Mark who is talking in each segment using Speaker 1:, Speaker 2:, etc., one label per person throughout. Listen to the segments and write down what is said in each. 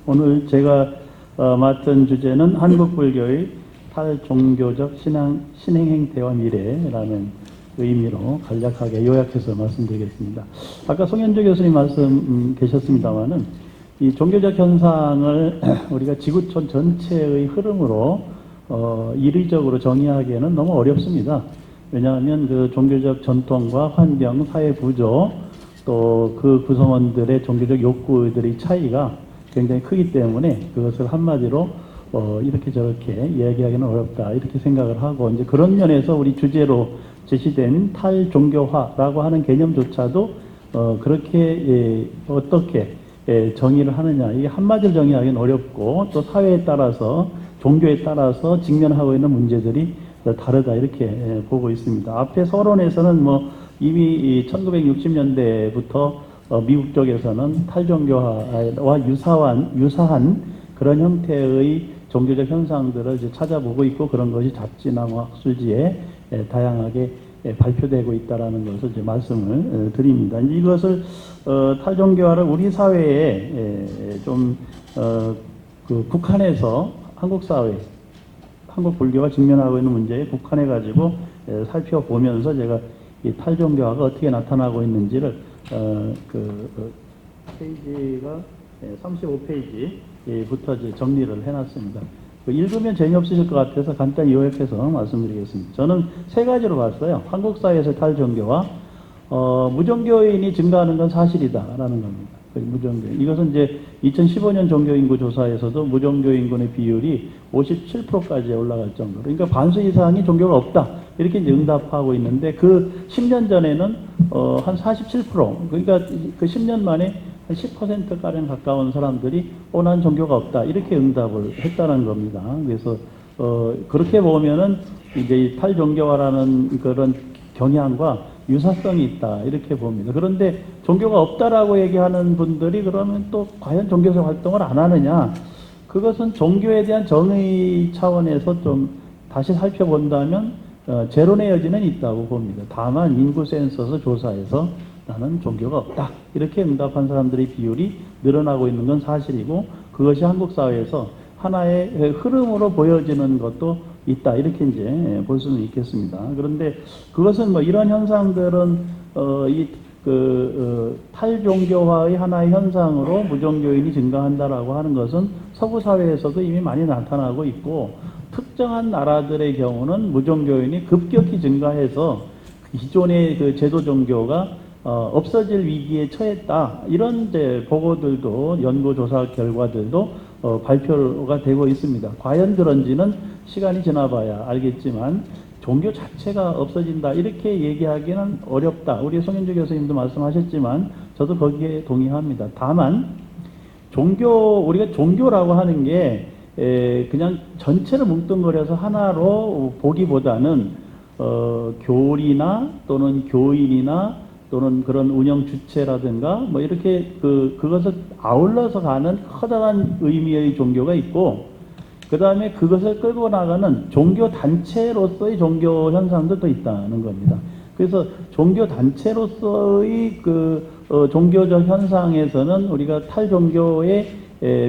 Speaker 1: 오늘 제가 맡은 주제는 한국불교의 탈종교적 신행 행태와 미래라는 의미로 간략하게 요약해서 말씀드리겠습니다. 아까 송현주 교수님 말씀 계셨습니다마는 이 종교적 현상을 우리가 지구촌 전체의 흐름으로 이리적으로 정의하기에는 너무 어렵습니다. 왜냐하면 그 종교적 전통과 환경, 사회 구조, 또 그 구성원들의 종교적 욕구들의 차이가 굉장히 크기 때문에 그것을 한마디로 이렇게 저렇게 이야기하기는 어렵다 이렇게 생각을 하고, 이제 그런 면에서 우리 주제로 제시된 탈종교화라고 하는 개념조차도 그렇게 어떻게 정의를 하느냐, 이게 한마디로 정의하기는 어렵고, 또 사회에 따라서 종교에 따라서 직면하고 있는 문제들이 다르다 이렇게 보고 있습니다. 앞에 서론에서는 이미 1960년대부터 미국 쪽에서는 탈종교화와 유사한 그런 형태의 종교적 현상들을 이제 찾아보고 있고, 그런 것이 잡지나 학술지에 다양하게 발표되고 있다라는 것을 이제 말씀을 드립니다. 이것을 탈종교화를 우리 사회에 좀 국한해서 한국 사회, 한국 불교가 직면하고 있는 문제에 국한해 가지고 살펴보면서 제가 이 탈종교화가 어떻게 나타나고 있는지를 페이지가 35페이지부터 이제 정리를 해놨습니다. 읽으면 재미없으실 것 같아서 간단히 요약해서 말씀드리겠습니다. 저는 세 가지로 봤어요. 한국 사회에서 탈종교화, 무종교인이 증가하는 건 사실이다라는 겁니다. 무종교인. 이것은 이제 2015년 종교인구 조사에서도 무종교인군의 비율이 57%까지 올라갈 정도로, 그러니까 반수 이상이 종교가 없다 이렇게 이제 응답하고 있는데, 그 10년 전에는 한 47%, 그러니까 그 10년 만에 한 10%가량 가까운 사람들이 난 종교가 없다 이렇게 응답을 했다는 겁니다. 그래서 그렇게 보면은 이제 이 탈종교화라는 그런 경향과 유사성이 있다 이렇게 봅니다. 그런데 종교가 없다라고 얘기하는 분들이 그러면 또 과연 종교적 활동을 안 하느냐, 그것은 종교에 대한 정의 차원에서 좀 다시 살펴본다면 제론의 여지는 있다고 봅니다. 다만 인구 센서스 조사에서 나는 종교가 없다 이렇게 응답한 사람들의 비율이 늘어나고 있는 건 사실이고, 그것이 한국 사회에서 하나의 흐름으로 보여지는 것도 있다 이렇게 이제 볼 수는 있겠습니다. 그런데 그것은 이런 현상들은 탈종교화의 하나의 현상으로 무종교인이 증가한다라고 하는 것은 서구 사회에서도 이미 많이 나타나고 있고, 특정한 나라들의 경우는 무종교인이 급격히 증가해서 기존의 그 제도 종교가 없어질 위기에 처했다 이런 이제 보고들도, 연구조사 결과들도 발표가 되고 있습니다. 과연 그런지는 시간이 지나봐야 알겠지만 종교 자체가 없어진다 이렇게 얘기하기는 어렵다. 우리 송현주 교수님도 말씀하셨지만 저도 거기에 동의합니다. 다만 우리가 종교라고 하는 게 그냥 전체를 뭉뚱그려서 하나로 보기보다는 교리나 또는 교인이나 또는 그런 운영 주체라든가 이렇게 그것을 아울러서 가는 커다란 의미의 종교가 있고, 그 다음에 그것을 끌고 나가는 종교 단체로서의 종교 현상도 있다는 겁니다. 그래서 종교 단체로서의 종교적 현상에서는 우리가 탈종교에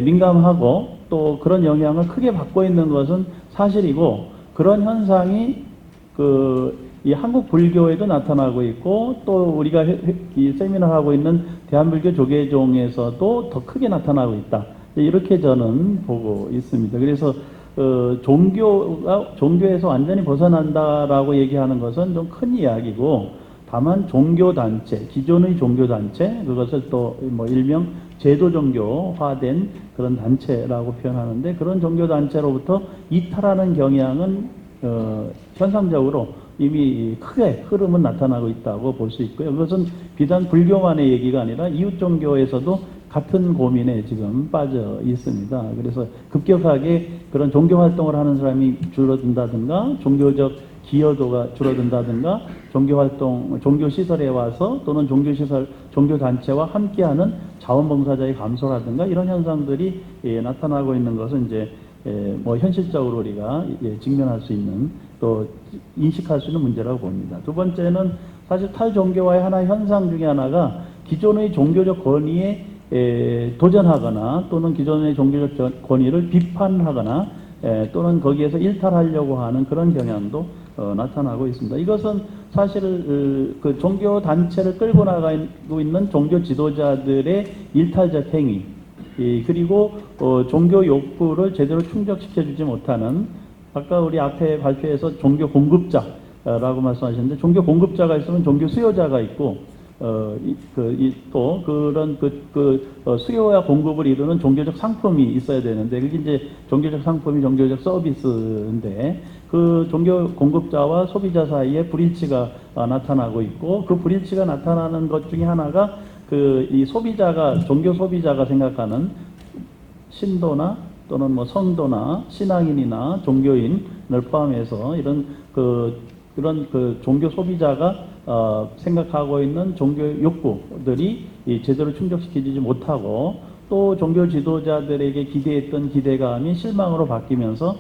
Speaker 1: 민감하고 또 그런 영향을 크게 받고 있는 것은 사실이고, 그런 현상이 이 한국 불교에도 나타나고 있고, 또 우리가 이 세미나 하고 있는 대한불교 조계종에서도 더 크게 나타나고 있다 이렇게 저는 보고 있습니다. 그래서 종교에서 완전히 벗어난다라고 얘기하는 것은 좀 큰 이야기고, 다만 종교단체, 기존의 종교단체, 그것을 또 일명 제도종교화된 그런 단체라고 표현하는데, 그런 종교단체로부터 이탈하는 경향은 현상적으로 이미 크게 흐름은 나타나고 있다고 볼 수 있고요. 그것은 비단 불교만의 얘기가 아니라 이웃종교에서도 같은 고민에 지금 빠져 있습니다. 그래서 급격하게 그런 종교활동을 하는 사람이 줄어든다든가, 종교적 기여도가 줄어든다든가, 종교시설에 와서 또는 종교단체와 함께하는 자원봉사자의 감소라든가 이런 현상들이 나타나고 있는 것은 이제 현실적으로 우리가 직면할 수 있는, 또 인식할 수 있는 문제라고 봅니다. 두 번째는 사실 탈종교화의 하나의 현상 중에 하나가 기존의 종교적 권위에 도전하거나 또는 기존의 종교적 권위를 비판하거나 또는 거기에서 일탈하려고 하는 그런 경향도 나타나고 있습니다. 이것은 사실 그 종교 단체를 끌고 나가고 있는 종교 지도자들의 일탈적 행위, 그리고 종교 욕구를 제대로 충족시켜주지 못하는, 아까 우리 앞에 발표에서 종교 공급자라고 말씀하셨는데, 종교 공급자가 있으면 종교 수요자가 있고, 또 그런 수요와 공급을 이루는 종교적 상품이 있어야 되는데, 그게 이제 종교적 상품이 종교적 서비스인데, 그 종교 공급자와 소비자 사이에 불일치가 나타나고 있고, 그 불일치가 나타나는 것 중에 하나가 이 소비자가, 종교 소비자가 생각하는 신도나 또는 뭐 성도나 신앙인이나 종교인을 포함해서 이런 종교 소비자가 생각하고 있는 종교 욕구들이 제대로 충족시키지 못하고, 또 종교 지도자들에게 기대했던 기대감이 실망으로 바뀌면서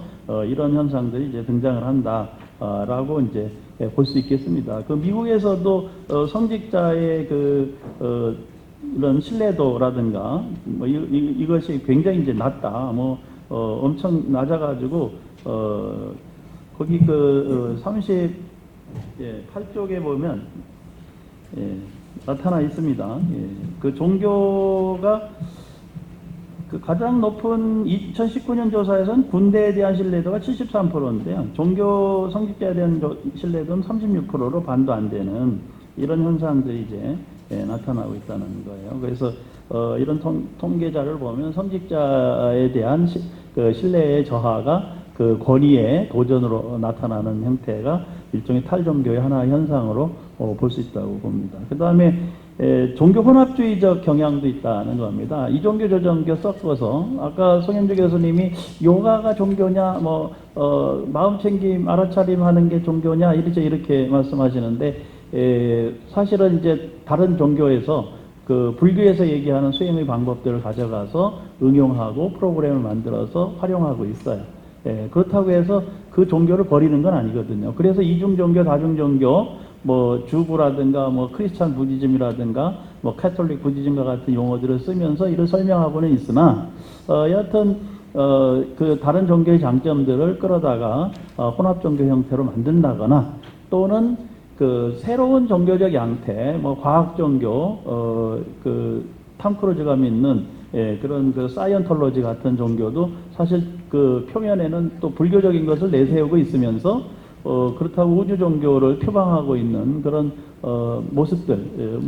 Speaker 1: 이런 현상들이 이제 등장을 한다라고 이제 볼 수 있겠습니다. 그 미국에서도 성직자의 이런 신뢰도라든가 뭐 이것이 굉장히 이제 낮다, 엄청 낮아가지고 거기 38쪽에 보면 나타나 있습니다. 그 종교가 가장 높은 2019년 조사에서는 군대에 대한 신뢰도가 73%인데요. 종교 성직자에 대한 신뢰도는 36%로 반도 안 되는 이런 현상들이 이제 나타나고 있다는 거예요. 그래서 이런 통계자를 보면 성직자에 대한 신뢰의 저하가 그 권위의 도전으로 나타나는 형태가 일종의 탈종교의 하나의 현상으로 볼 수 있다고 봅니다. 그 다음에 종교 혼합주의적 경향도 있다는 겁니다. 이종교 저종교 섞어서, 아까 송현주 교수님이 요가가 종교냐, 마음챙김 알아차림 하는 게 종교냐, 이렇게 말씀하시는데, 사실은 이제 다른 종교에서 불교에서 얘기하는 수행의 방법들을 가져가서 응용하고 프로그램을 만들어서 활용하고 있어요. 그렇다고 해서 그 종교를 버리는 건 아니거든요. 그래서 이중종교, 다중종교, 주부라든가 크리스찬 부디즘이라든가 카톨릭 부디즘과 같은 용어들을 쓰면서 이를 설명하고는 있으나, 여하튼 그 다른 종교의 장점들을 끌어다가 혼합 종교 형태로 만든다거나, 또는 새로운 종교적 양태, 과학 종교, 탐 크루즈가 믿는 그런 사이언톨로지 같은 종교도 사실 표면에는 또 불교적인 것을 내세우고 있으면서 그렇다고 우주 종교를 표방하고 있는 그런 모습들,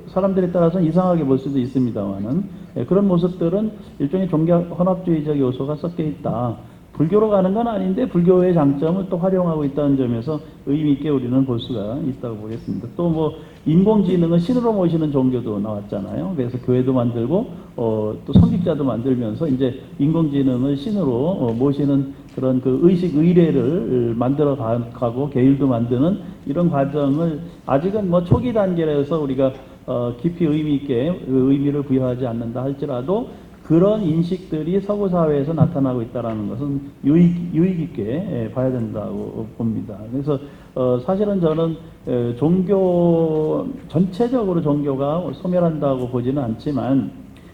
Speaker 1: 사람들에 따라서는 이상하게 볼 수도 있습니다만은, 그런 모습들은 일종의 종교 혼합주의적 요소가 섞여 있다. 불교로 가는 건 아닌데 불교의 장점을 또 활용하고 있다는 점에서 의미 있게 우리는 볼 수가 있다고 보겠습니다. 또 인공지능을 신으로 모시는 종교도 나왔잖아요. 그래서 교회도 만들고 또 성직자도 만들면서 이제 인공지능을 신으로 모시는 그런 의식 의례를 만들어 가고 계율도 만드는 이런 과정을 아직은 초기 단계라서 우리가 깊이 의미 있게 의미를 부여하지 않는다 할지라도, 그런 인식들이 서구 사회에서 나타나고 있다는 것은 유익 있게 봐야 된다고 봅니다. 그래서 사실은 저는 전체적으로 종교가 소멸한다고 보지는 않지만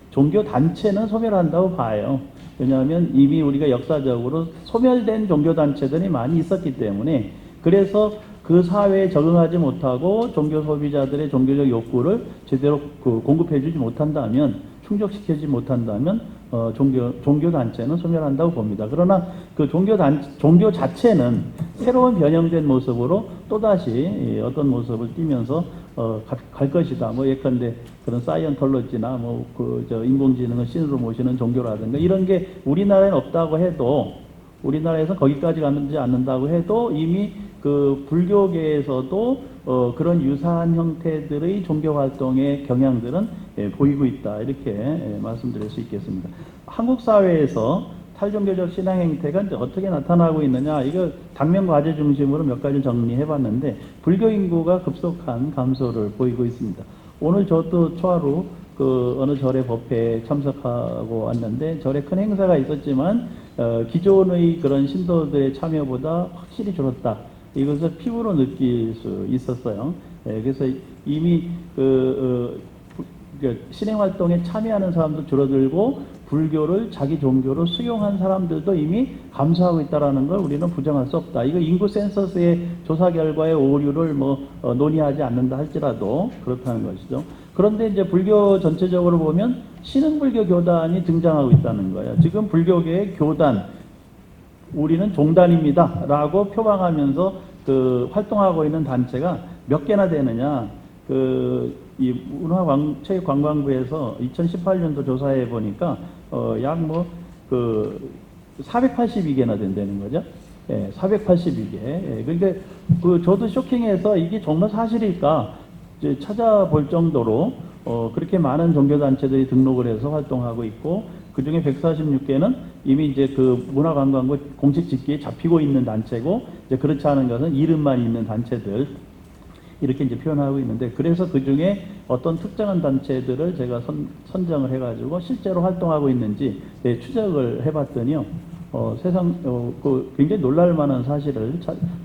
Speaker 1: 종교 단체는 소멸한다고 봐요. 왜냐하면 이미 우리가 역사적으로 소멸된 종교 단체들이 많이 있었기 때문에, 그래서 그 사회에 적응하지 못하고 종교 소비자들의 종교적 욕구를 제대로 공급해주지 못한다면, 충족시키지 못한다면 종교 단체는 소멸한다고 봅니다. 그러나 그 종교 자체는 새로운 변형된 모습으로 또다시 어떤 모습을 띠면서 갈 것이다. 예컨대 그런 사이언톨로지나 인공지능을 신으로 모시는 종교라든가 이런 게 우리나라에는 없다고 해도, 우리나라에서 거기까지 가지 않는다고 해도 이미 불교계에서도 그런 유사한 형태들의 종교 활동의 경향들은 보이고 있다, 이렇게 말씀드릴 수 있겠습니다. 한국 사회에서 탈종교적 신앙 행태가 이제 어떻게 나타나고 있느냐, 이거 당면 과제 중심으로 몇 가지 정리해 봤는데, 불교 인구가 급속한 감소를 보이고 있습니다. 오늘 저도 초하루 어느 절의 법회에 참석하고 왔는데, 절에 큰 행사가 있었지만 기존의 그런 신도들의 참여보다 확실히 줄었다, 이것을 피부로 느낄 수 있었어요. 그래서 이미 신행 활동에 참여하는 사람도 줄어들고 불교를 자기 종교로 수용한 사람들도 이미 감소하고 있다는 걸 우리는 부정할 수 없다. 이거 인구 센서스의 조사 결과의 오류를 논의하지 않는다 할지라도 그렇다는 것이죠. 그런데 이제 불교 전체적으로 보면 신흥불교 교단이 등장하고 있다는 거예요. 지금 불교계의 교단, 우리는 종단입니다 라고 표방하면서 활동하고 있는 단체가 몇 개나 되느냐. 이 문화체육관광부에서 2018년도 조사해 보니까 약 482개나 된다는 거죠. 예, 482개. 예, 그러니까 저도 쇼킹해서 이게 정말 사실일까 이제 찾아볼 정도로 그렇게 많은 종교단체들이 등록을 해서 활동하고 있고, 그 중에 146개는 이미 이제 문화관광부 공식 집계에 잡히고 있는 단체고, 이제 그렇지 않은 것은 이름만 있는 단체들, 이렇게 이제 표현하고 있는데, 그래서 그 중에 어떤 특정한 단체들을 제가 선정을 해가지고 실제로 활동하고 있는지 추적을 해봤더니요, 굉장히 놀랄 만한 사실을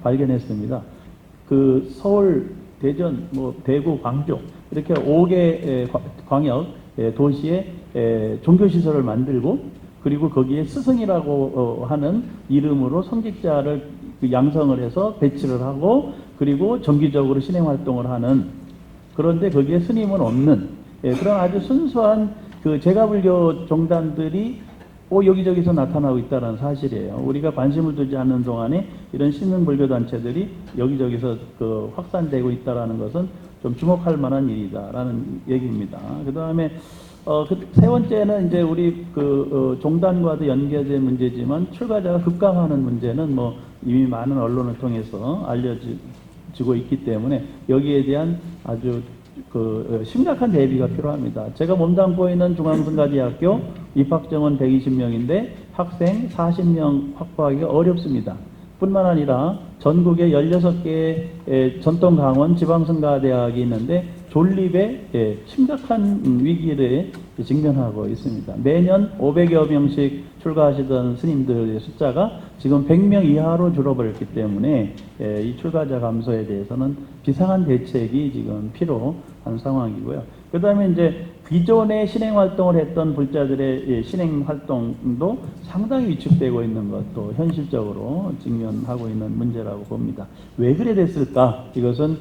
Speaker 1: 발견했습니다. 서울, 대전, 대구, 광주, 이렇게 5개 광역 도시에 종교시설을 만들고, 그리고 거기에 스승이라고 하는 이름으로 성직자를 양성을 해서 배치를 하고, 그리고 정기적으로 신행활동을 하는, 그런데 거기에 스님은 없는 그런 아주 순수한 제가불교 종단들이 여기저기서 나타나고 있다는 사실이에요. 우리가 관심을 두지 않는 동안에 이런 신흥불교 단체들이 여기저기서 확산되고 있다는 것은 좀 주목할 만한 일이다라는 얘기입니다. 그 다음에 세 번째는 이제 우리 종단과도 연계된 문제지만, 출가자가 급감하는 문제는 이미 많은 언론을 통해서 알려지고 있기 때문에 여기에 대한 아주 심각한 대비가 필요합니다. 제가 몸담고 있는 중앙성가대학교 입학정원 120명인데 학생 40명 확보하기가 어렵습니다. 뿐만 아니라 전국에 16개의 전통강원 지방성가대학이 있는데 존립에 심각한 위기를 직면하고 있습니다. 매년 500여 명씩 출가하시던 스님들의 숫자가 지금 100명 이하로 줄어버렸기 때문에 이 출가자 감소에 대해서는 비상한 대책이 지금 필요한 상황이고요. 그 다음에 이제 기존에 신행활동을 했던 불자들의 신행활동도 상당히 위축되고 있는 것도 현실적으로 직면하고 있는 문제라고 봅니다. 왜 그래 됐을까? 이것은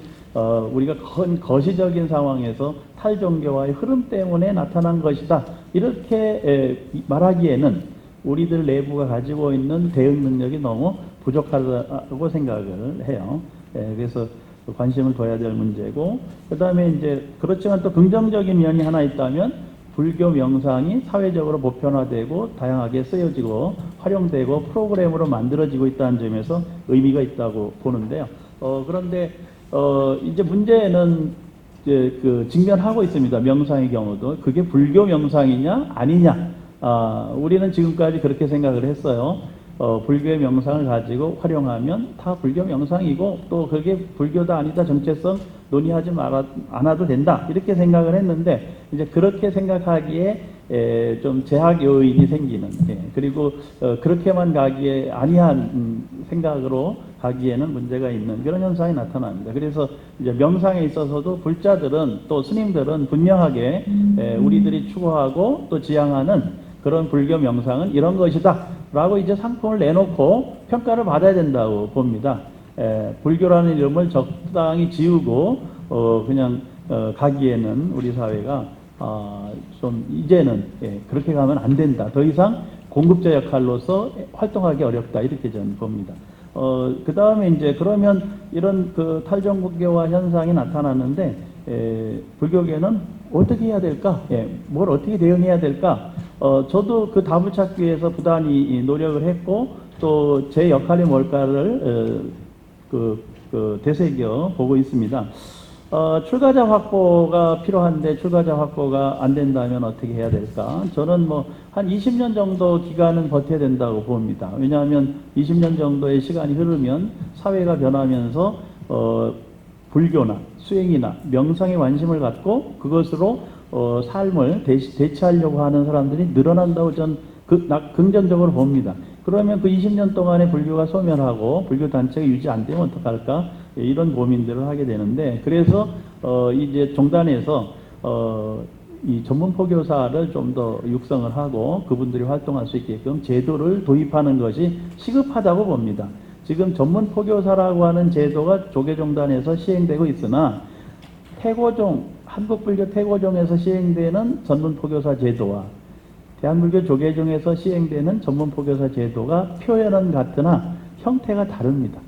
Speaker 1: 우리가 거시적인 상황에서 탈종교와의 흐름 때문에 나타난 것이다, 이렇게 말하기에는 우리들 내부가 가지고 있는 대응 능력이 너무 부족하다고 생각을 해요. 그래서 관심을 둬야 될 문제고, 그 다음에 이제 그렇지만 또 긍정적인 면이 하나 있다면, 불교 명상이 사회적으로 보편화되고 다양하게 쓰여지고 활용되고 프로그램으로 만들어지고 있다는 점에서 의미가 있다고 보는데요. 그런데 이제 문제는 이제 직면하고 있습니다. 명상의 경우도 그게 불교 명상이냐 아니냐. 우리는 지금까지 그렇게 생각을 했어요. 불교의 명상을 가지고 활용하면 다 불교 명상이고, 또 그게 불교다 아니다 정체성 논의하지 않아도 된다, 이렇게 생각을 했는데, 이제 그렇게 생각하기에 좀 제약 요인이 생기는, 그리고 그렇게만 가기에 아니한 생각으로 가기에는 문제가 있는 그런 현상이 나타납니다. 그래서 이제 명상에 있어서도 불자들은, 또 스님들은 분명하게 우리들이 추구하고 또 지향하는 그런 불교 명상은 이런 것이다 라고 이제 상품을 내놓고 평가를 받아야 된다고 봅니다. 불교라는 이름을 적당히 지우고 그냥 가기에는 우리 사회가 좀 이제는 그렇게 가면 안 된다. 더 이상 공급자 역할로서 활동하기 어렵다, 이렇게 저는 봅니다. 그 다음에 이제 그러면 이런 탈종불교화 현상이 나타났는데, 불교계는 어떻게 해야 될까? 뭘 어떻게 대응해야 될까? 저도 그 답을 찾기 위해서 부단히 노력을 했고, 또 제 역할이 뭘까를 되새겨 보고 있습니다. 출가자 확보가 필요한데 출가자 확보가 안 된다면 어떻게 해야 될까? 저는 한 20년 정도 기간은 버텨야 된다고 봅니다. 왜냐하면 20년 정도의 시간이 흐르면 사회가 변하면서 불교나 수행이나 명상에 관심을 갖고 그것으로 삶을 대체하려고 하는 사람들이 늘어난다고 저는 긍정적으로 봅니다. 그러면 그 20년 동안에 불교가 소멸하고 불교 단체가 유지 안 되면 어떡할까? 이런 고민들을 하게 되는데, 그래서 이제 종단에서 이 전문 포교사를 좀 더 육성을 하고 그분들이 활동할 수 있게끔 제도를 도입하는 것이 시급하다고 봅니다. 지금 전문 포교사라고 하는 제도가 조계종단에서 시행되고 있으나 태고종, 한국불교 태고종에서 시행되는 전문 포교사 제도와 대한불교 조계종에서 시행되는 전문 포교사 제도가 표현은 같으나 형태가 다릅니다.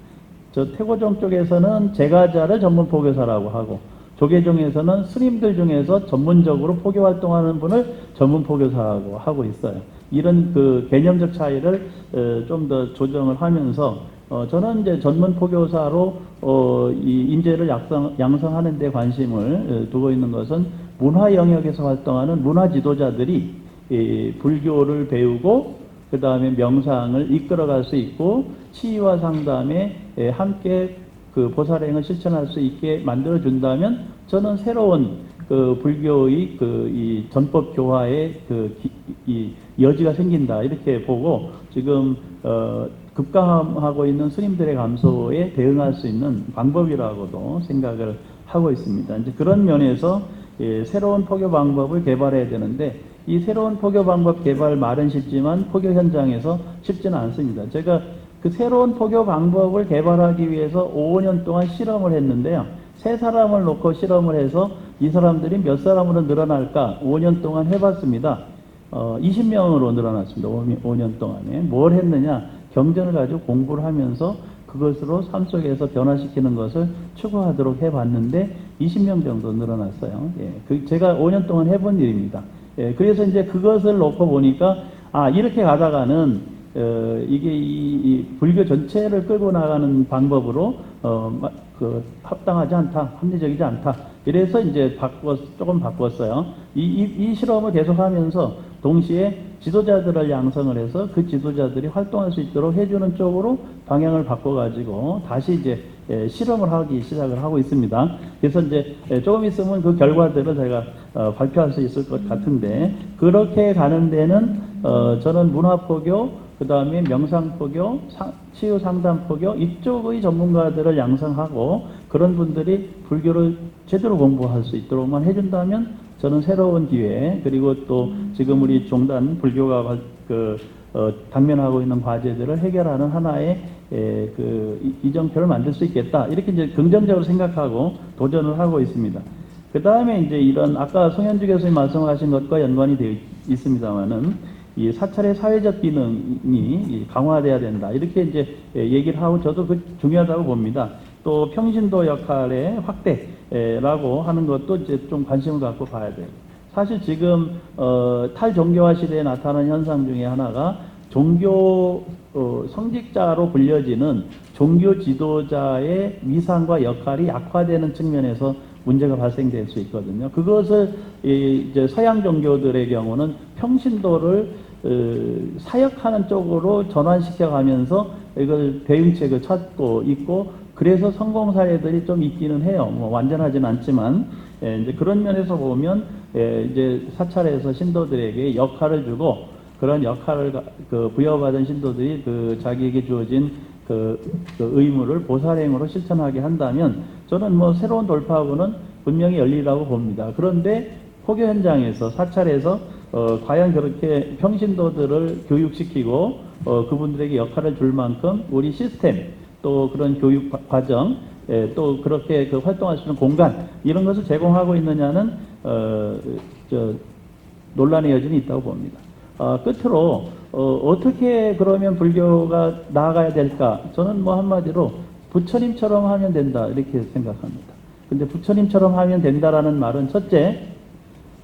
Speaker 1: 저 태고종 쪽에서는 제가자를 전문 포교사라고 하고 조계종에서는 스님들 중에서 전문적으로 포교 활동하는 분을 전문 포교사라고 하고 있어요. 이런 그 개념적 차이를 좀 더 조정을 하면서 저는 이제 전문 포교사로 이 인재를 양성하는 데 관심을 두고 있는 것은 문화 영역에서 활동하는 문화 지도자들이 불교를 배우고 그 다음에 명상을 이끌어갈 수 있고 치유와 상담에 함께 그 보살행을 실천할 수 있게 만들어 준다면 저는 새로운 그 불교의 그 이 전법 교화의 이 여지가 생긴다 이렇게 보고 지금 급감하고 있는 스님들의 감소에 대응할 수 있는 방법이라고도 생각을 하고 있습니다. 이제 그런 면에서 새로운 포교 방법을 개발해야 되는데 이 새로운 포교 방법 개발 말은 쉽지만 포교 현장에서 쉽지는 않습니다. 제가 그 새로운 포교 방법을 개발하기 위해서 5년 동안 실험을 했는데요. 3사람을 놓고 실험을 해서 이 사람들이 몇 사람으로 늘어날까 5년 동안 해봤습니다. 20명으로 늘어났습니다. 5년 동안에. 뭘 했느냐? 경전을 가지고 공부를 하면서 그것으로 삶 속에서 변화시키는 것을 추구하도록 해봤는데 20명 정도 늘어났어요. 예, 제가 5년 동안 해본 일입니다. 예, 그래서 이제 그것을 놓고 보니까 이렇게 가다가는 이게 이 불교 전체를 끌고 나가는 방법으로 합당하지 않다, 합리적이지 않다. 이래서 이제 조금 바꿨어요. 이 실험을 계속하면서 동시에 지도자들을 양성을 해서 그 지도자들이 활동할 수 있도록 해주는 쪽으로 방향을 바꿔가지고 다시 이제 실험을 하기 시작을 하고 있습니다. 그래서 이제 조금 있으면 그 결과들을 제가 발표할 수 있을 것 같은데 그렇게 가는 데는 저는 문화포교 그 다음에 명상포교, 치유상담포교 이쪽의 전문가들을 양성하고 그런 분들이 불교를 제대로 공부할 수 있도록만 해준다면 저는 새로운 기회 그리고 또 지금 우리 종단 불교가 당면하고 있는 과제들을 해결하는 하나의 이정표를 만들 수 있겠다 이렇게 이제 긍정적으로 생각하고 도전을 하고 있습니다. 그 다음에 이제 이런 아까 송현주 교수님 말씀하신 것과 연관이 되어 있습니다만은 이 사찰의 사회적 기능이 강화돼야 된다 이렇게 이제 얘기를 하고 저도 그 중요하다고 봅니다. 또 평신도 역할의 확대라고 하는 것도 이제 좀 관심을 갖고 봐야 돼요. 사실 지금 탈종교화 시대에 나타나는 현상 중에 하나가 종교 성직자로 불려지는 종교 지도자의 위상과 역할이 약화되는 측면에서 문제가 발생될 수 있거든요. 그것을 이제 서양 종교들의 경우는 평신도를 사역하는 쪽으로 전환시켜 가면서 이걸 대응책을 찾고 있고 그래서 성공 사례들이 좀 있기는 해요. 뭐 완전하진 않지만 이제 그런 면에서 보면 이제 사찰에서 신도들에게 역할을 주고 그런 역할을 부여받은 신도들이 자기에게 주어진 그 의무를 보살행으로 실천하게 한다면 저는 뭐 새로운 돌파구는 분명히 열리라고 봅니다. 그런데 포교 현장에서 사찰에서 과연 그렇게 평신도들을 교육시키고 그분들에게 역할을 줄 만큼 우리 시스템 또 그런 교육 과정 또 그렇게 활동할 수 있는 공간 이런 것을 제공하고 있느냐는 논란의 여지는 있다고 봅니다. 끝으로 어떻게 그러면 불교가 나아가야 될까? 저는 뭐 한마디로 부처님처럼 하면 된다 이렇게 생각합니다. 근데 부처님처럼 하면 된다라는 말은 첫째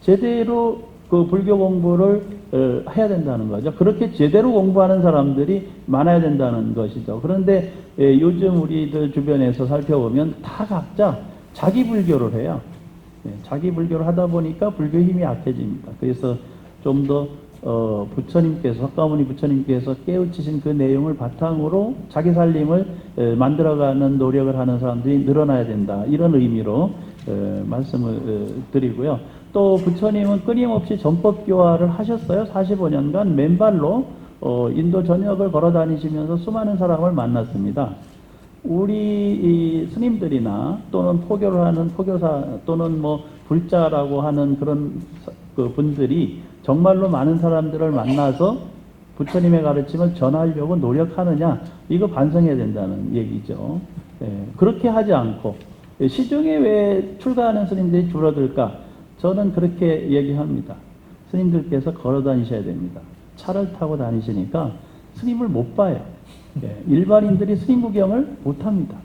Speaker 1: 제대로 그 불교 공부를 해야 된다는 거죠. 그렇게 제대로 공부하는 사람들이 많아야 된다는 것이죠. 그런데 요즘 우리들 주변에서 살펴보면 다 각자 자기 불교를 해요. 자기 불교를 하다 보니까 불교 힘이 약해집니다. 그래서 좀 더 부처님께서 석가모니 부처님께서 깨우치신 그 내용을 바탕으로 자기 살림을 만들어가는 노력을 하는 사람들이 늘어나야 된다. 이런 의미로 말씀을 드리고요. 또 부처님은 끊임없이 전법교화를 하셨어요. 45년간 맨발로 인도 전역을 걸어 다니시면서 수많은 사람을 만났습니다. 우리 이 스님들이나 또는 포교를 하는 포교사 또는 뭐 불자라고 하는 그런 그 분들이 정말로 많은 사람들을 만나서 부처님의 가르침을 전하려고 노력하느냐, 이거 반성해야 된다는 얘기죠. 그렇게 하지 않고 시중에 왜 출가하는 스님들이 줄어들까? 저는 그렇게 얘기합니다. 스님들께서 걸어 다니셔야 됩니다. 차를 타고 다니시니까 스님을 못 봐요. 일반인들이 스님 구경을 못 합니다.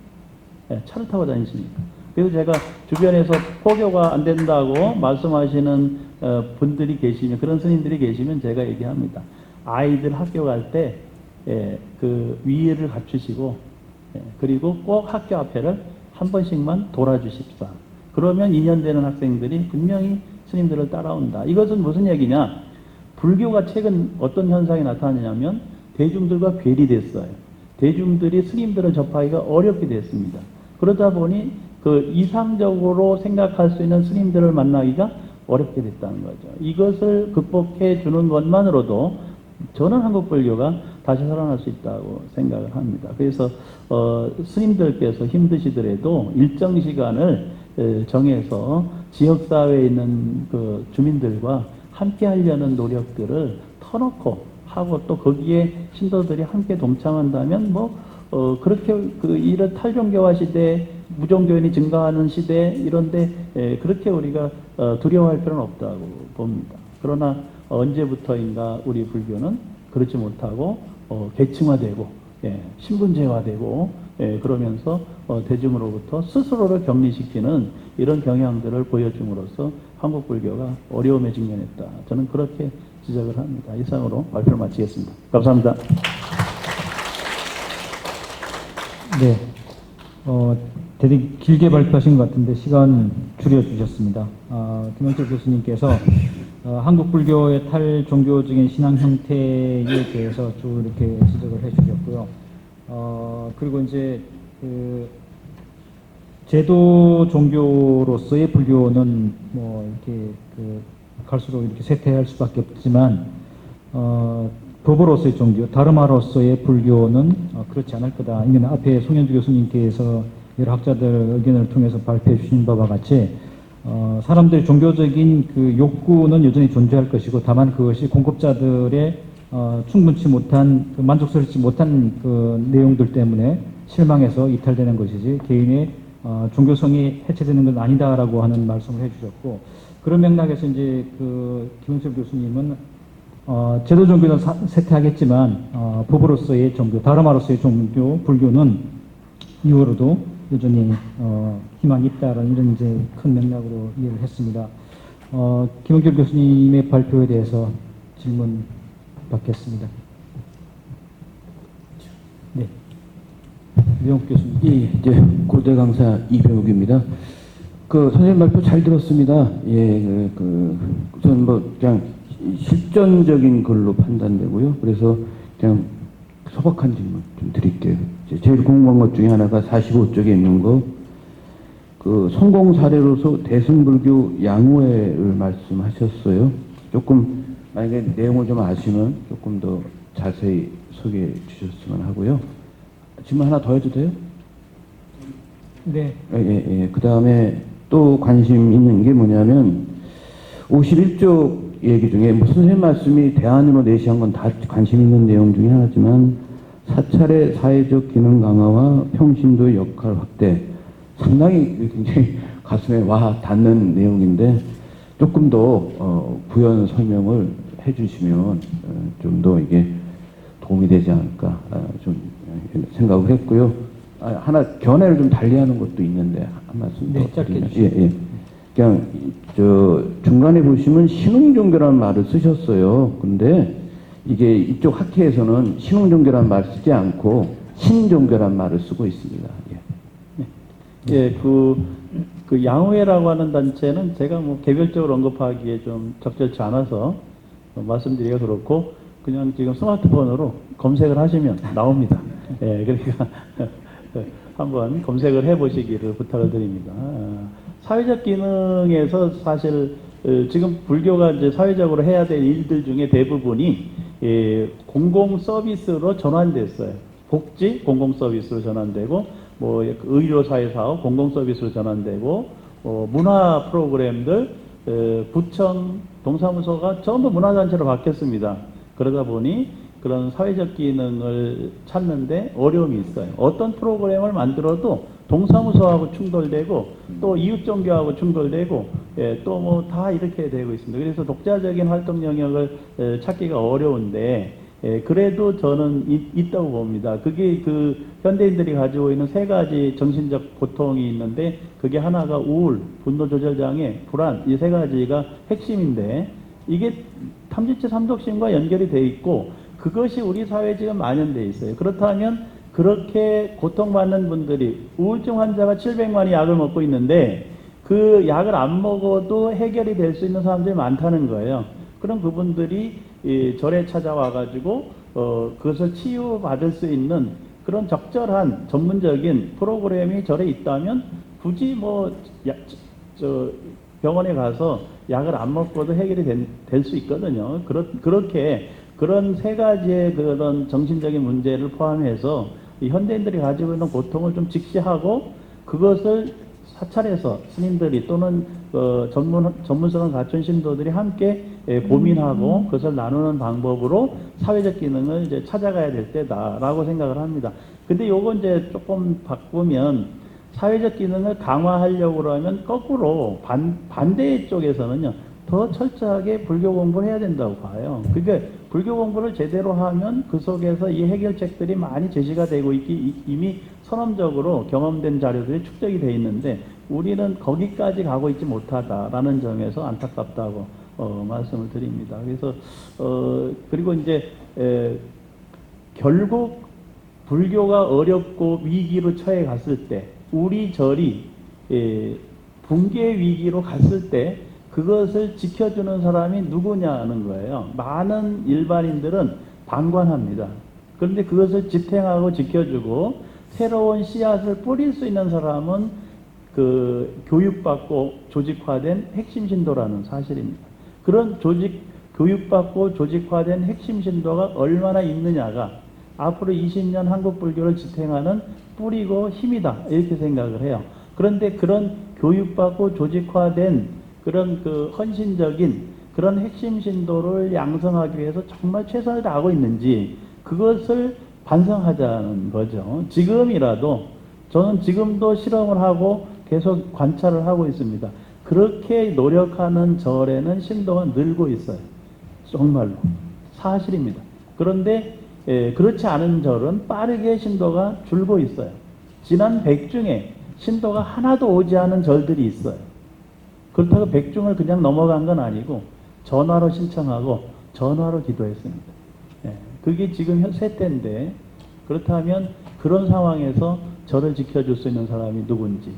Speaker 1: 차를 타고 다니시니까. 그래서 제가 주변에서 포교가 안 된다고 말씀하시는 분들이 계시면, 그런 스님들이 계시면 제가 얘기합니다. 아이들 학교 갈 때 그 위의를 갖추시고, 그리고 꼭 학교 앞에를 한 번씩만 돌아주십사. 그러면 인연되는 학생들이 분명히 스님들을 따라온다. 이것은 무슨 얘기냐? 불교가 최근 어떤 현상이 나타나냐면 대중들과 괴리됐어요. 대중들이 스님들을 접하기가 어렵게 됐습니다. 그러다 보니 그 이상적으로 생각할 수 있는 스님들을 만나기가 어렵게 됐다는 거죠. 이것을 극복해 주는 것만으로도 저는 한국 불교가 다시 살아날 수 있다고 생각을 합니다. 그래서 스님들께서 힘드시더라도 일정 시간을 정해서 지역사회에 있는 그 주민들과 함께 하려는 노력들을 터놓고 하고, 또 거기에 신도들이 함께 동참한다면 그렇게 이런 탈종교화 시대, 무종교인이 증가하는 시대 이런데 그렇게 우리가 두려워할 필요는 없다고 봅니다. 그러나 언제부터인가 우리 불교는 그렇지 못하고 계층화되고 신분제화되고 그러면서 대중으로부터 스스로를 격리시키는 이런 경향들을 보여줌으로써 한국 불교가 어려움에 직면했다. 저는 그렇게 지적을 합니다. 이상으로 발표를 마치겠습니다. 감사합니다.
Speaker 2: 네, 되게 길게 발표하신 것 같은데 시간 줄여주셨습니다. 김영철 교수님께서 한국 불교의 탈종교적인 신앙 형태에 대해서 쭉 이렇게 지적을 해주셨고요. 그리고 이제 그 제도 종교로서의 불교는 이렇게 갈수록 이렇게 쇠퇴할 수밖에 없지만 도보로서의 종교, 다르마로서의 불교는 그렇지 않을 거다. 이건 앞에 송현주 교수님께서 여러 학자들 의견을 통해서 발표해 주신 바와 같이 사람들의 종교적인 그 욕구는 여전히 존재할 것이고, 다만 그것이 공급자들의 충분치 못한, 만족스럽지 못한 그 내용들 때문에 실망해서 이탈되는 것이지 개인의 종교성이 해체되는 건 아니다라고 하는 말씀을 해주셨고, 그런 맥락에서 이제 그 김영철 교수님은 제도 종교는 쇠퇴하겠지만 법으로서의 종교, 다르마로서의 종교, 불교는 이후로도 여전히 희망이 있다라는 이런 이제 큰 맥락으로 이해를 했습니다. 김영철 교수님의 발표에 대해서 질문 받겠습니다. 네, 이병욱 교수님.
Speaker 3: 예, 이제 고대 강사 이병욱입니다. 선생님 발표 잘 들었습니다. 예, 우선 그냥 실전적인 걸로 판단되고요. 그래서 그냥 소박한 질문 좀 드릴게요. 제일 궁금한 것 중에 하나가 45쪽에 있는 거, 성공 사례로서 대승불교 양호회를 말씀하셨어요. 조금 만약에 내용을 좀 아시면 조금 더 자세히 소개해 주셨으면 하고요. 질문 하나 더 해도 돼요?
Speaker 2: 네.
Speaker 3: 예. 그 다음에 또 관심 있는 게 뭐냐면 51쪽 얘기 중에 선생님 말씀이 대안으로 내시한 건 다 관심 있는 내용 중에 하나지만 사찰의 사회적 기능 강화와 평신도의 역할 확대, 상당히 굉장히 가슴에 와 닿는 내용인데 조금 더 부연 설명을 해주시면 좀 더 이게 도움이 되지 않을까 좀 생각을 했고요. 하나 견해를 좀 달리하는 것도 있는데 한 말씀 더 드리면. 예. 그냥 중간에 보시면 신흥종교라는 말을 쓰셨어요. 근데 이게 이쪽 학회에서는 신흥종교라는 말을 쓰지 않고 신종교라는 말을 쓰고 있습니다.
Speaker 1: 예, 그 양호회라고 하는 단체는 제가 개별적으로 언급하기에 좀 적절치 않아서 말씀드리기가 그렇고, 그냥 지금 스마트폰으로 검색을 하시면 나옵니다. 예, 그러니까 한번 검색을 해보시기를 부탁을 드립니다. 사회적 기능에서 사실 지금 불교가 이제 사회적으로 해야 될 일들 중에 대부분이 공공 서비스로 전환됐어요. 복지 공공 서비스로 전환되고, 의료 사회 사업 공공 서비스로 전환되고, 문화 프로그램들 구청, 동사무소가 전부 문화단체로 바뀌었습니다. 그러다 보니 그런 사회적 기능을 찾는데 어려움이 있어요. 어떤 프로그램을 만들어도 동사무소하고 충돌되고 또 이웃종교하고 충돌되고 또 뭐 다 이렇게 되고 있습니다. 그래서 독자적인 활동 영역을 찾기가 어려운데 그래도 저는 있다고 봅니다. 그게 그 현대인들이 가지고 있는 세 가지 정신적 고통이 있는데 그게 하나가 우울, 분노 조절 장애, 불안 이 세 가지가 핵심인데 이게 탐지치 삼독신과 연결이 돼 있고 그것이 우리 사회에 지금 만연돼 있어요. 그렇다면 그렇게 고통받는 분들이 우울증 환자가 700만이 약을 먹고 있는데 그 약을 안 먹어도 해결이 될 수 있는 사람들이 많다는 거예요. 그럼 그분들이 절에 찾아와 가지고 그것을 치유받을 수 있는 그런 적절한 전문적인 프로그램이 절에 있다면 굳이 병원에 가서 약을 안 먹고도 해결이 될 수 있거든요. 그렇게 그런 세 가지의 그런 정신적인 문제를 포함해서 이 현대인들이 가지고 있는 고통을 좀 직시하고 그것을 사찰에서 스님들이 또는 전문성을 갖춘 신도들이 함께 고민하고 그것을 나누는 방법으로 사회적 기능을 이제 찾아가야 될 때다라고 생각을 합니다. 근데 요거 이제 조금 바꾸면 사회적 기능을 강화하려고 그러면 거꾸로 반대 쪽에서는요 더 철저하게 불교 공부를 해야 된다고 봐요. 그러니까 불교 공부를 제대로 하면 그 속에서 이 해결책들이 많이 제시가 되고 이미 선언적으로 경험된 자료들이 축적이 돼 있는데 우리는 거기까지 가고 있지 못하다라는 점에서 안타깝다고 말씀을 드립니다. 그래서 그리고 이제 결국 불교가 어렵고 위기로 처해 갔을 때 우리 절이 붕괴 위기로 갔을 때 그것을 지켜주는 사람이 누구냐는 거예요. 많은 일반인들은 방관합니다. 그런데 그것을 지탱하고 지켜주고 새로운 씨앗을 뿌릴 수 있는 사람은 그 교육받고 조직화된 핵심 신도라는 사실입니다. 그런 교육받고 조직화된 핵심 신도가 얼마나 있느냐가 앞으로 20년 한국 불교를 지탱하는 뿌리고 힘이다 이렇게 생각을 해요. 그런데 그런 교육받고 조직화된 그런 그 헌신적인 그런 핵심 신도를 양성하기 위해서 정말 최선을 다하고 있는지 그것을 반성하자는 거죠. 지금이라도 저는 지금도 실험을 하고 계속 관찰을 하고 있습니다. 그렇게 노력하는 절에는 신도가 늘고 있어요. 정말로 사실입니다. 그런데 그렇지 않은 절은 빠르게 신도가 줄고 있어요. 지난 100 중에 신도가 하나도 오지 않은 절들이 있어요. 그렇다고 100중을 그냥 넘어간 건 아니고 전화로 신청하고 전화로 기도했습니다. 그게 지금 세 때인데 그렇다면 그런 상황에서 저를 지켜줄 수 있는 사람이 누군지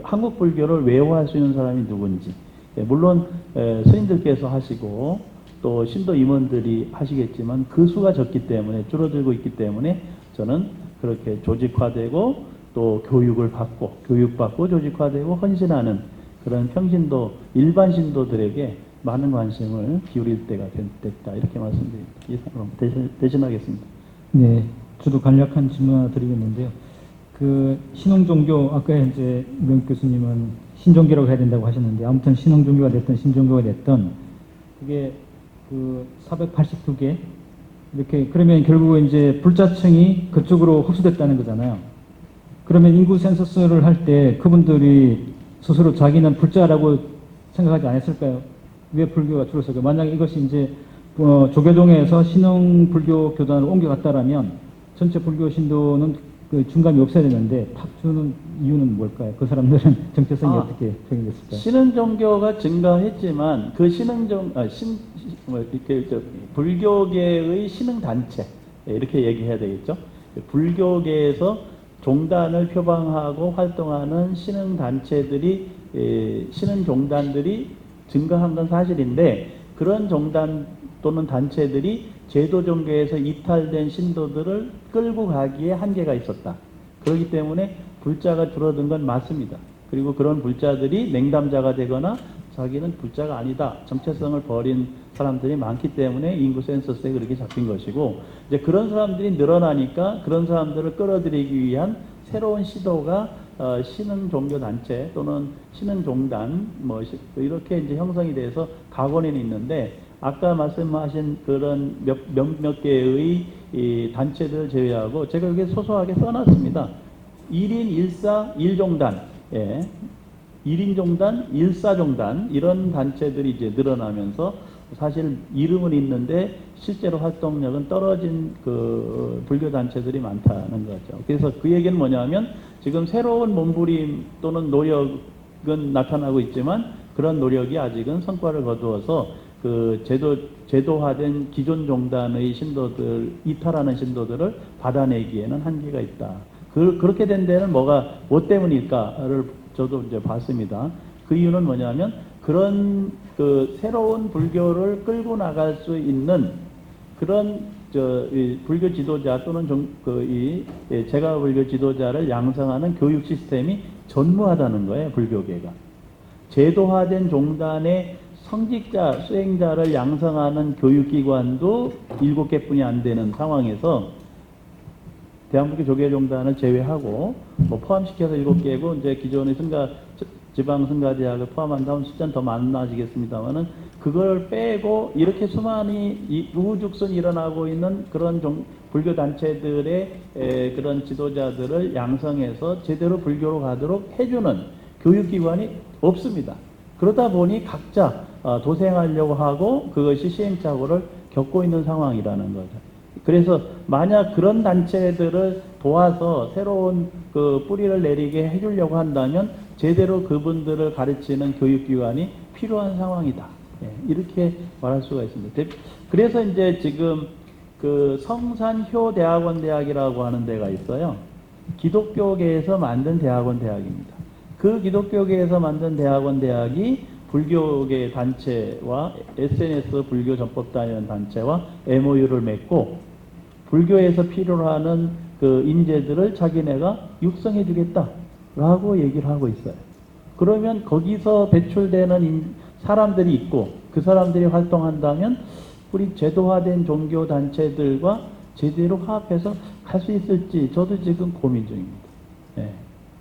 Speaker 1: 한국 불교를 외워할 수 있는 사람이 누군지 물론 스님들께서 하시고 또 신도 임원들이 하시겠지만 그 수가 적기 때문에 줄어들고 있기 때문에 저는 그렇게 조직화되고 또 교육받고 조직화되고 헌신하는 그런 평신도 일반 신도들에게 많은 관심을 기울일 때가 됐다 이렇게 말씀드립니다. 이상으로 대신하겠습니다.
Speaker 2: 네, 저도 간략한 질문 하나 드리겠는데요. 그 신흥종교 아까 이제 명 교수님은 신종교라고 해야 된다고 하셨는데 아무튼 신흥종교가 됐든 신종교가 됐든 그게 그 482개 이렇게 그러면 결국 이제 불자층이 그쪽으로 흡수됐다는 거잖아요. 그러면 인구 센서스를 할 때 그분들이 스스로 자기는 불자라고 생각하지 않았을까요? 왜 불교가 줄었을까요? 만약에 이것이 이제 조계종에서 신흥불교 교단으로 옮겨갔다라면 전체 불교 신도는 그 중감이 없어야 되는데 탁 주는 이유는 뭘까요? 그 사람들은 정체성이 어떻게 적용됐을까요?
Speaker 1: 신흥 종교가 증가했지만 그 불교계의 신흥 단체 이렇게 얘기해야 되겠죠. 불교계에서 종단을 표방하고 활동하는 신흥 단체들이 신흥 종단들이 증가한 건 사실인데 그런 종단 또는 단체들이 제도 종교에서 이탈된 신도들을 끌고 가기에 한계가 있었다. 그렇기 때문에 불자가 줄어든 건 맞습니다. 그리고 그런 불자들이 냉담자가 되거나 자기는 불자가 아니다. 정체성을 버린 사람들이 많기 때문에 인구 센서스에 그렇게 잡힌 것이고 이제 그런 사람들이 늘어나니까 그런 사람들을 끌어들이기 위한 새로운 시도가 신흥 종교 단체 또는 신흥 종단 뭐 이렇게 이제 형성이 돼서 각원이 있는데 아까 말씀하신 그런 몇 개의 이 단체들 제외하고 제가 여기 소소하게 써놨습니다. 1인 1사 1종단, 예. 1인 종단, 1사 종단 이런 단체들이 이제 늘어나면서 사실 이름은 있는데 실제로 활동력은 떨어진 그 불교 단체들이 많다는 거죠. 그래서 그 얘기는 뭐냐면 지금 새로운 몸부림 또는 노력은 나타나고 있지만 그런 노력이 아직은 성과를 거두어서 그 제도화된 기존 종단의 신도들, 이탈하는 신도들을 받아내기에는 한계가 있다. 그렇게 된 데는 뭐 때문일까를 저도 이제 봤습니다. 그 이유는 뭐냐면 그런 그 새로운 불교를 끌고 나갈 수 있는 그런 이 불교 지도자 또는 제가 불교 지도자를 양성하는 교육 시스템이 전무하다는 거예요. 불교계가. 제도화된 종단의 성직자, 수행자를 양성하는 교육기관도 7개뿐이 안 되는 상황에서 대한민국 조계종단을 제외하고 뭐 포함시켜서 7개고 이제 기존의 지방 승가대학을 포함한다면 숫자는 더 많아지겠습니다만은 그걸 빼고 이렇게 수많이 우후죽순 일어나고 있는 그런 불교 단체들의 그런 지도자들을 양성해서 제대로 불교로 가도록 해주는 교육기관이 없습니다. 그러다 보니 각자 도생하려고 하고 그것이 시행착오를 겪고 있는 상황이라는 거죠. 그래서 만약 그런 단체들을 도와서 새로운 그 뿌리를 내리게 해주려고 한다면 제대로 그분들을 가르치는 교육기관이 필요한 상황이다. 예, 이렇게 말할 수가 있습니다. 그래서 이제 지금 그 성산효 대학이라고 하는 데가 있어요. 기독교계에서 만든 대학입니다. 그 기독교계에서 만든 대학이 불교계 단체와 SNS 불교 전법단이라는 단체와 MOU를 맺고 불교에서 필요로 하는 그 인재들을 자기네가 육성해 주겠다라고 얘기를 하고 있어요. 그러면 거기서 배출되는 사람들이 있고 그 사람들이 활동한다면 우리 제도화된 종교 단체들과 제대로 화합해서 갈 수 있을지 저도 지금 고민 중입니다. 네.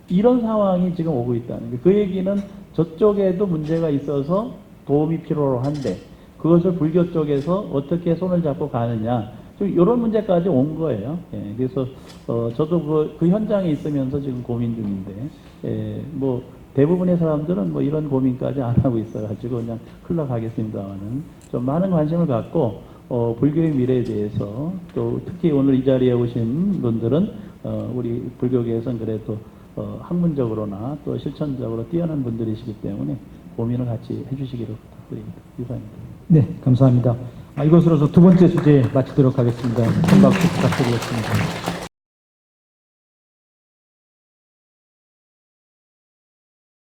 Speaker 1: 이런 상황이 지금 오고 있다는 거예요. 그 얘기는 저쪽에도 문제가 있어서 도움이 필요로 한데 그것을 불교 쪽에서 어떻게 손을 잡고 가느냐 이런 문제까지 온 거예요. 예, 그래서 저도 그 현장에 있으면서 지금 고민 중인데 뭐 대부분의 사람들은 뭐 이런 고민까지 안 하고 있어가지고 그냥 흘러가겠습니다만은 좀 많은 관심을 갖고 불교의 미래에 대해서 또 특히 오늘 이 자리에 오신 분들은 우리 불교계에서는 그래도 학문적으로나 또 실천적으로 뛰어난 분들이시기 때문에 고민을 같이 해주시기를 부탁드립니다. 이상입니다.
Speaker 2: 네, 감사합니다. 이것으로서 두 번째 주제 마치도록 하겠습니다. 큰 박수 부탁드리겠습니다.